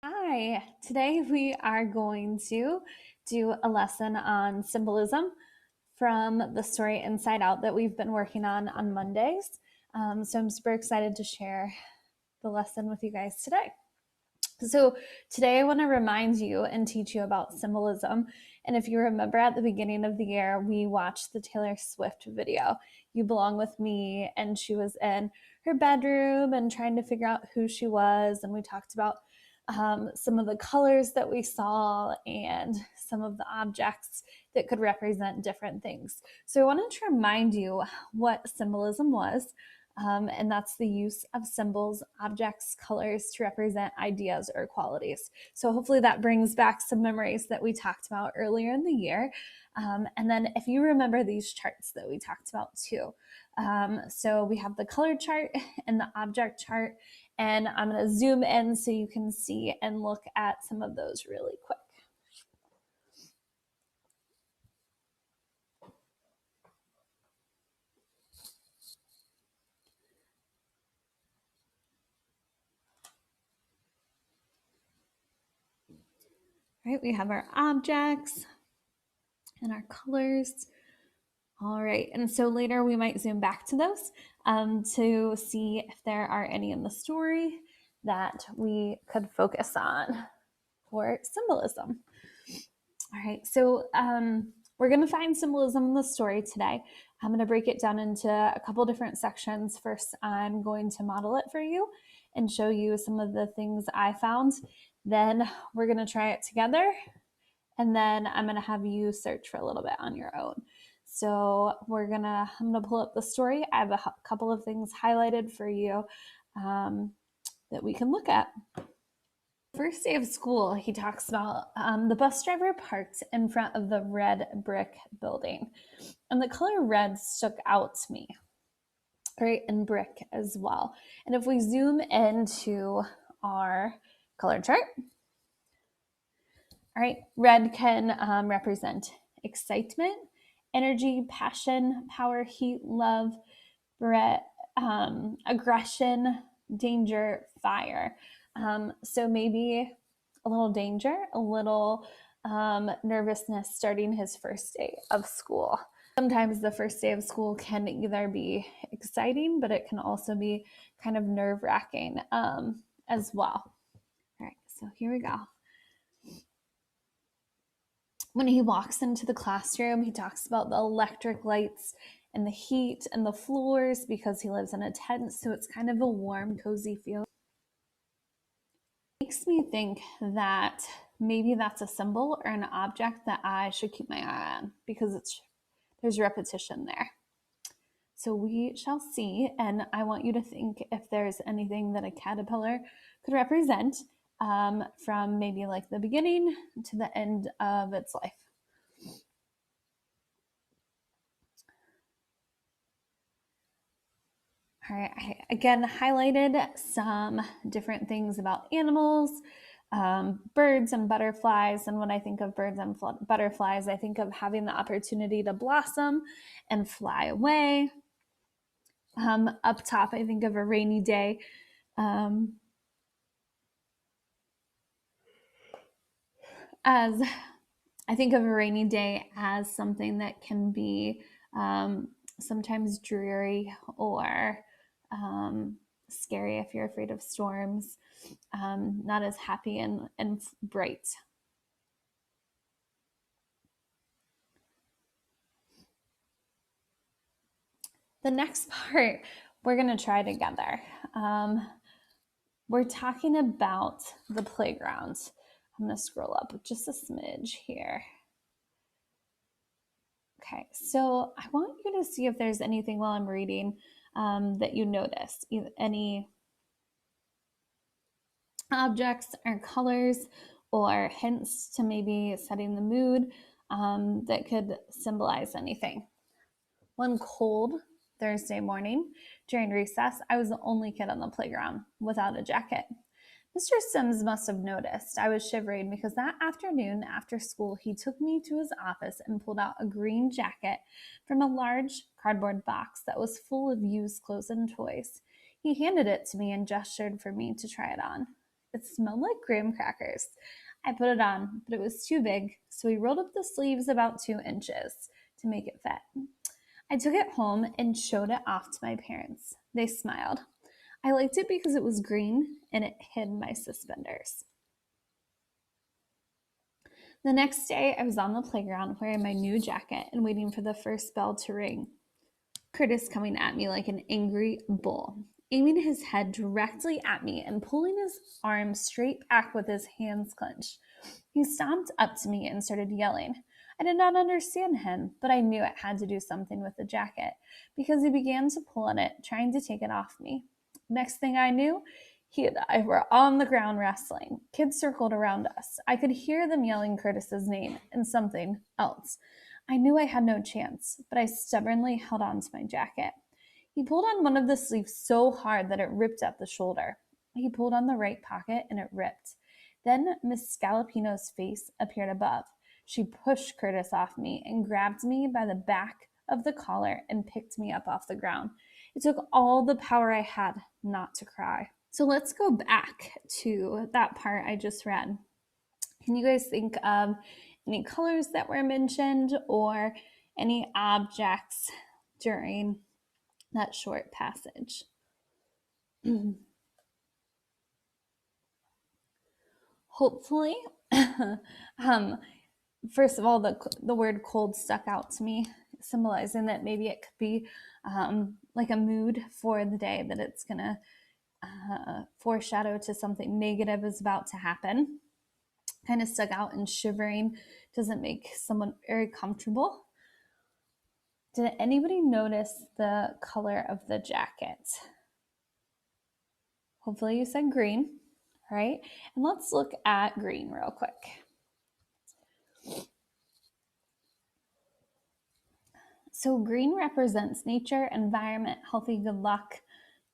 Hi, today we are going to do a lesson on symbolism from the story Inside Out that we've been working on Mondays. So I'm super excited to share the lesson with you guys today. So today I want to remind you and teach you about symbolism. And if you remember at the beginning of the year, we watched the Taylor Swift video, You Belong With Me, and she was in her bedroom and trying to figure out who she was. And we talked about some of the colors that we saw and some of the objects that could represent different things. So I wanted to remind you what symbolism was. And that's the use of symbols, objects, colors to represent ideas or qualities. So hopefully that brings back some memories that we talked about earlier in the year. And then if you remember these charts that we talked about too. So we have the color chart and the object chart, and I'm going to zoom in so you can see and look at some of those really quick. All right, we have our objects and our colors. All right, and so later we might zoom back to those to see if there are any in the story that we could focus on for symbolism. All right, so we're going to find symbolism in the story today. I'm going to break it down into a couple different sections. First, I'm going to model it for you and show you some of the things I found. Then we're going to try it together, and then I'm going to have you search for a little bit on your own. So I'm gonna pull up the story. I have a couple of things highlighted for you that we can look at. First day of school, he talks about the bus driver parked in front of the red brick building, and the color red stuck out to me, right, and brick as well. And if we zoom into our color chart, all right, red can represent excitement, energy, passion, power, heat, love, aggression, danger, fire. So maybe a little danger, a little nervousness starting his first day of school. Sometimes the first day of school can either be exciting, but it can also be kind of nerve-wracking as well. All right, so here we go. When he walks into the classroom, he talks about the electric lights and the heat and the floors because he lives in a tent, so it's kind of a warm, cozy feel. It makes me think that maybe that's a symbol or an object that I should keep my eye on because there's repetition there. So we shall see, and I want you to think if there's anything that a caterpillar could represent from maybe like the beginning to the end of its life. All right, I again highlighted some different things about animals, birds and butterflies. And when I think of birds and butterflies, I think of having the opportunity to blossom and fly away. Up top, I think of a rainy day. As I think of a rainy day as something that can be sometimes dreary or scary if you're afraid of storms, not as happy and bright. The next part we're going to try together. We're talking about the playground. I'm going to scroll up just a smidge here. Okay, so I want you to see if there's anything while I'm reading that you notice, any objects or colors or hints to maybe setting the mood that could symbolize anything. One cold Thursday morning during recess, I was the only kid on the playground without a jacket. Mr. Sims must have noticed I was shivering because that afternoon after school, he took me to his office and pulled out a green jacket from a large cardboard box that was full of used clothes and toys. He handed it to me and gestured for me to try it on. It smelled like graham crackers. I put it on, but it was too big, so we rolled up the sleeves about 2 inches to make it fit. I took it home and showed it off to my parents. They smiled. I liked it because it was green and it hid my suspenders. The next day, I was on the playground wearing my new jacket and waiting for the first bell to ring. Curtis coming at me like an angry bull, aiming his head directly at me and pulling his arm straight back with his hands clenched. He stomped up to me and started yelling. I did not understand him, but I knew it had to do something with the jacket because he began to pull on it, trying to take it off me. Next thing I knew, he and I were on the ground wrestling. Kids circled around us. I could hear them yelling Curtis's name and something else. I knew I had no chance, but I stubbornly held on to my jacket. He pulled on one of the sleeves so hard that it ripped at the shoulder. He pulled on the right pocket and it ripped. Then Miss Scalapino's face appeared above. She pushed Curtis off me and grabbed me by the back of the collar and picked me up off the ground. It took all the power I had not to cry. So let's go back to that part I just read. Can you guys think of any colors that were mentioned or any objects during that short passage? Hopefully, first of all, the word cold stuck out to me, symbolizing that maybe it could be like a mood for the day, that it's going to foreshadow to something negative is about to happen. Kind of stuck out, and shivering doesn't make someone very comfortable. Did anybody notice the color of the jacket? Hopefully you said green, right? And let's look at green real quick. So green represents nature, environment, healthy good luck,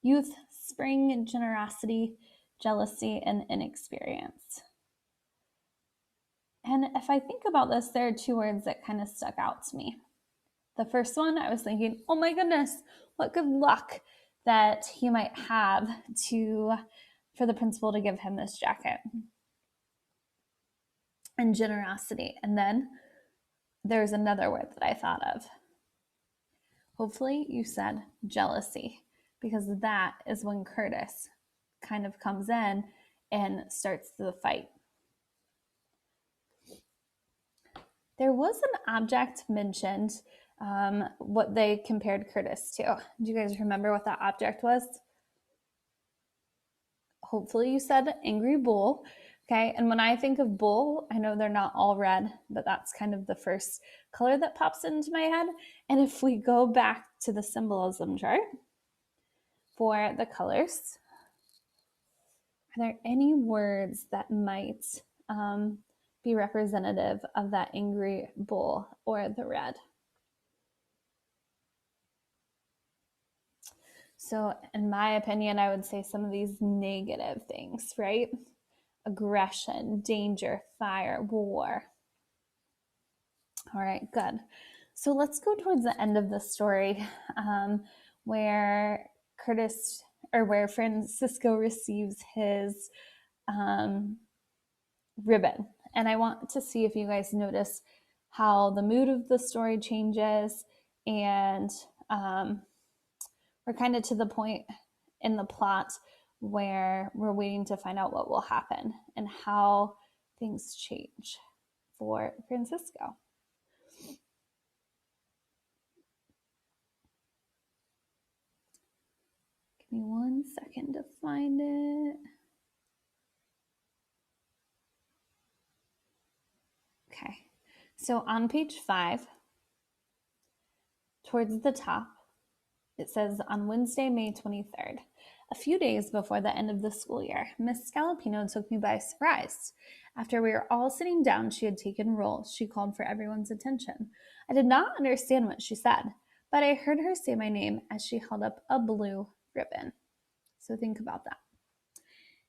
youth, spring, generosity, jealousy, and inexperience. And if I think about this, there are 2 words that kind of stuck out to me. The first one, I was thinking, oh my goodness, what good luck that he might have for the principal to give him this jacket. And generosity. And then there's another word that I thought of. Hopefully you said jealousy, because that is when Curtis kind of comes in and starts the fight. There was an object mentioned, what they compared Curtis to. Do you guys remember what that object was? Hopefully you said angry bull. Okay, and when I think of bull, I know they're not all red, but that's kind of the first color that pops into my head. And if we go back to the symbolism chart for the colors, are there any words that might be representative of that angry bull or the red? So in my opinion, I would say some of these negative things, right? Aggression, danger, fire, war. All right, good. So let's go towards the end of the story, where Francisco receives his ribbon. And I want to see if you guys notice how the mood of the story changes, and we're kind of to the point in the plot where we're waiting to find out what will happen and how things change for Francisco. Give me 1 second to find it. Okay, so on page 5, towards the top, it says, on Wednesday, May 23rd, a few days before the end of the school year, Miss Scalapino took me by surprise. After we were all sitting down, she had taken roll. She called for everyone's attention. I did not understand what she said, but I heard her say my name as she held up a blue ribbon. So think about that.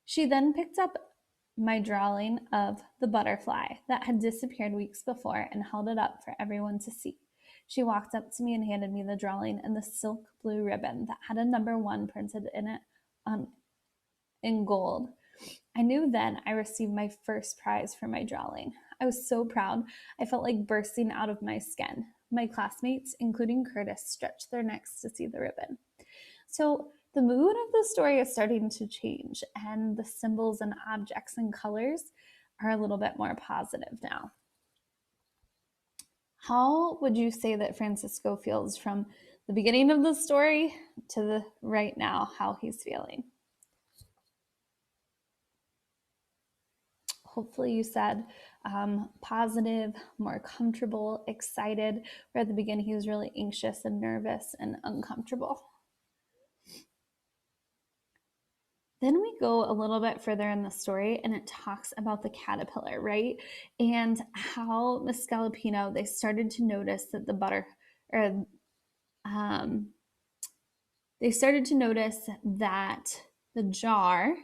She then picked up my drawing of the butterfly that had disappeared weeks before and held it up for everyone to see. She walked up to me and handed me the drawing and the silk blue ribbon that had a number 1 printed in it in gold. I knew then I received my first prize for my drawing. I was so proud. I felt like bursting out of my skin. My classmates, including Curtis, stretched their necks to see the ribbon. So the mood of the story is starting to change, and the symbols and objects and colors are a little bit more positive now. How would you say that Francisco feels from the beginning of the story to the right now, how he's feeling? Hopefully you said positive, more comfortable, excited, where at the beginning he was really anxious and nervous and uncomfortable. Then we go a little bit further in the story and it talks about the caterpillar, right? And how Miss Scalapino, they started to notice that the butter, or um, they started to notice that the jar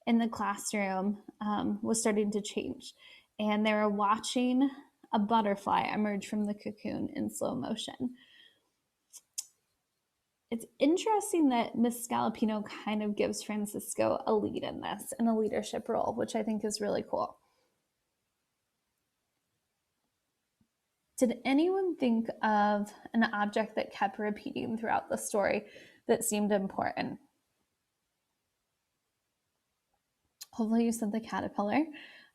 in the classroom was starting to change. And they were watching a butterfly emerge from the cocoon in slow motion. It's interesting that Miss Scalapino kind of gives Francisco a lead in this and a leadership role, which I think is really cool. Did anyone think of an object that kept repeating throughout the story that seemed important? Hopefully you said the caterpillar.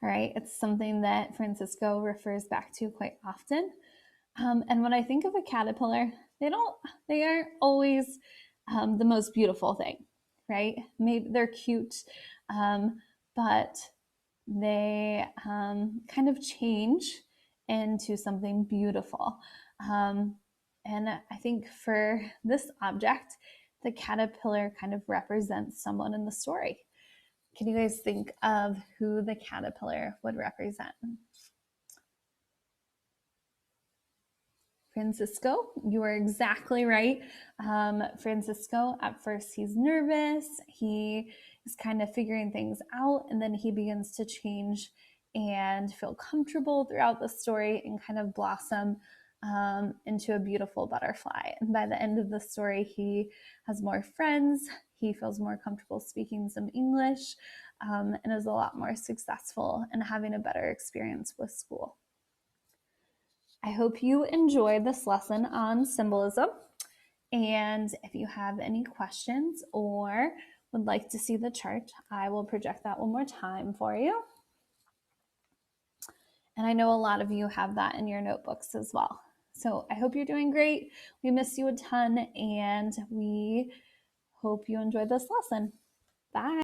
All right, it's something that Francisco refers back to quite often. And when I think of a caterpillar, they aren't always the most beautiful thing, right? Maybe they're cute, but they kind of change into something beautiful. And I think for this object, the caterpillar kind of represents someone in the story. Can you guys think of who the caterpillar would represent? Francisco, you are exactly right. Francisco, at first, he's nervous. He is kind of figuring things out, and then he begins to change and feel comfortable throughout the story and kind of blossom into a beautiful butterfly. And by the end of the story, he has more friends. He feels more comfortable speaking some English and is a lot more successful and having a better experience with school. I hope you enjoyed this lesson on symbolism. And if you have any questions or would like to see the chart, I will project that one more time for you. And I know a lot of you have that in your notebooks as well. So I hope you're doing great. We miss you a ton and we hope you enjoyed this lesson. Bye.